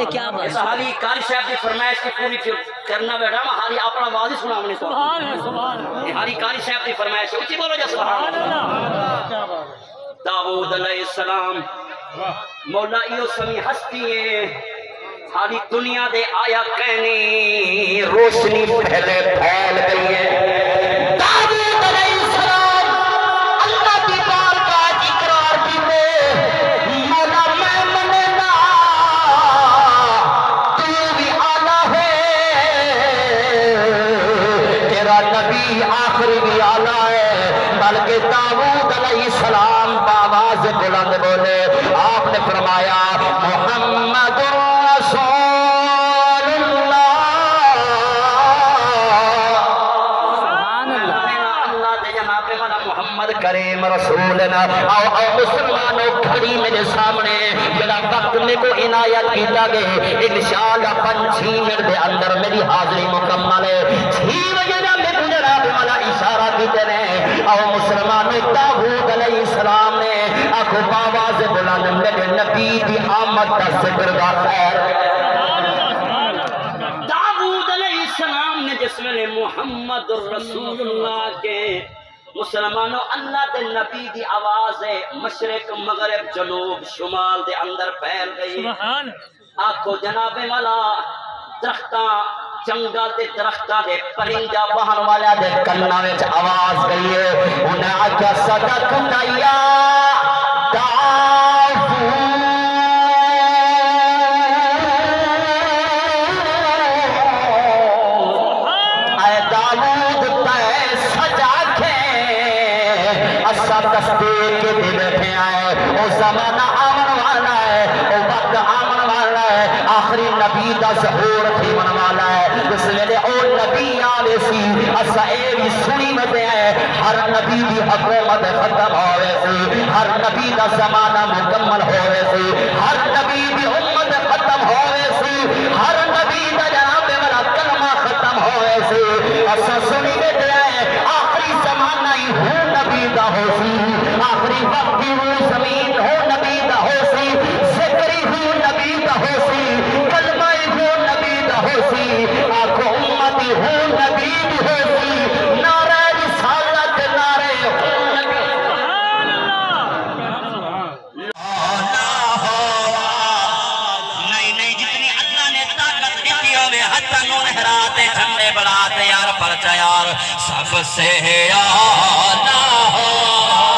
کیا بات اس حالی کاری صاحب کی فرمائش کی پوری کرنا بیٹھا میں حالی اپنا واضح سنا ہم نے یہ حالی کاری صاحب کی فرمائش ہے اچھی بولو جا سبحان اللہ داؤد علیہ السلام مولا ایو سمی ہستی ہے حالی دنیا دے آیا کہنی روشنی پہلے پھیل گئی ہے داؤد علیہ السلام اللہ کی بار کا اقرار بھی دے مولا میں مننا تو بھی آلہ ہے تیرا نبی آخری بھی آلہ ہے بلکہ داؤد علیہ السلام باواز بلند بولے آپ نے فرمایا محمد رسول محمد کریم رسولنا او مسلمانوں کھڑی میرے سامنے جڑا وقت میں کو عنایت کیتا گئے انشاءاللہ 5 منٹ دے اندر میری حاضری مکمل ہے 6 بجے دا میں جناب والا اشارہ کیتے نے او مسلمانوں داؤد علیہ السلام نے آنکھوں باواز بلند میرے نبی دی آمد کا ذکر دا خیر داؤد علیہ السلام نے جس میں محمد رسول اللہ کے مسلمانوں اللہ دے نبی دی آواز ہے مشرق مغرب جنوب شمال دے اندر پھیل گئی آنکھو جناب والا درختاں جنگل دے درختاں دے پرندہ بہن والا دے کنا وچ آواز گئی ہے انہیں آکھیا صدق نیا تصدیق کے بھی بیٹھے آئے وہ زمانہ آمن والا ہے وہ وقت آمن والا ہے آخری نبی دا ظہور تھیمن والا ہے اس لئے او نبی آلے سی اسا اے بھی سنی مدے ہیں ہر نبی دی حکومت ختم ہوئے سی ہر نبی دا زمانہ مکمل ہوئے سی ہر نبی دی امت ختم ہوئے سی ہر نبی دا جناب والا کلمہ ختم ہوئے سی اسا سنی مدے ہیں آخری زمانہ ہی ہوں نبی دا ہو سی آخری وقت ہی ہوں زمین ہو نبی دا ہو سی ذکری ہوں نبی دا ہو سی کلمہ ہوں نبی دا ہو سی آنکھوں امتی ہوں نبی دا ہو سی نعرہ رسالت نعرہ ہوں نبی نہیں جتنی اللہ نے طاقت دیتی ہوئے حتی نون حراتے جھنڈے بڑھاتے یار پرچہ یار سب سے آنا ہو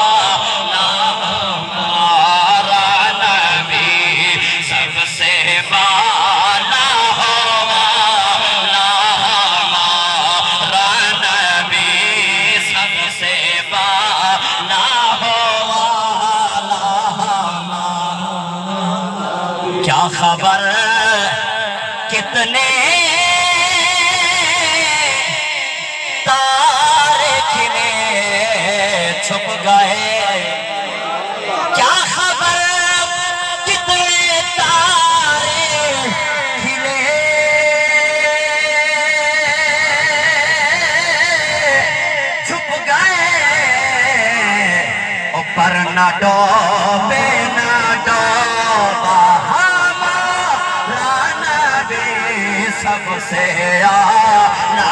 خبر کتنے تارے کھلے چھپ گئے کیا خبر کتنے تارے کھلے چھپ گئے اوپر نہ ڈوبے نہ ڈوبا سب سے آنا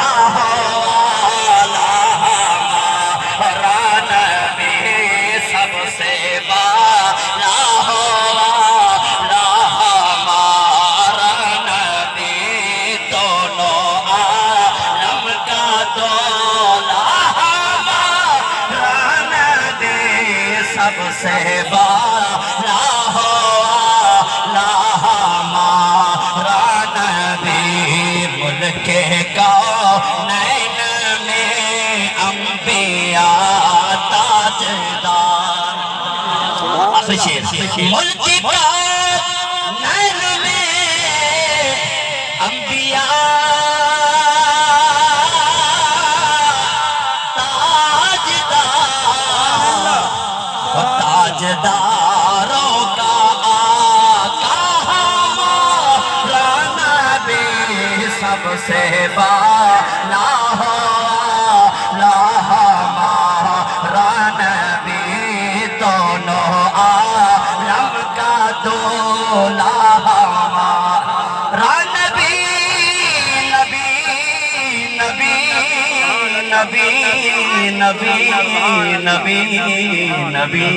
والا ہمارا نبی سب سے بالا والا ہمارا نبی دونوں عالم کا دولا ہمارا نبی سب سے بالا کے کونین میں انبیاء تاجدار آخری شیر ملک کونین میں انبیاء تاجدار تاجداروں کا آقا ہمارا نبی سب سے بالا لا ہمارا نبی دونوں عالم کا دولا ہمارا نبی نبی نبی نبی نبی نبی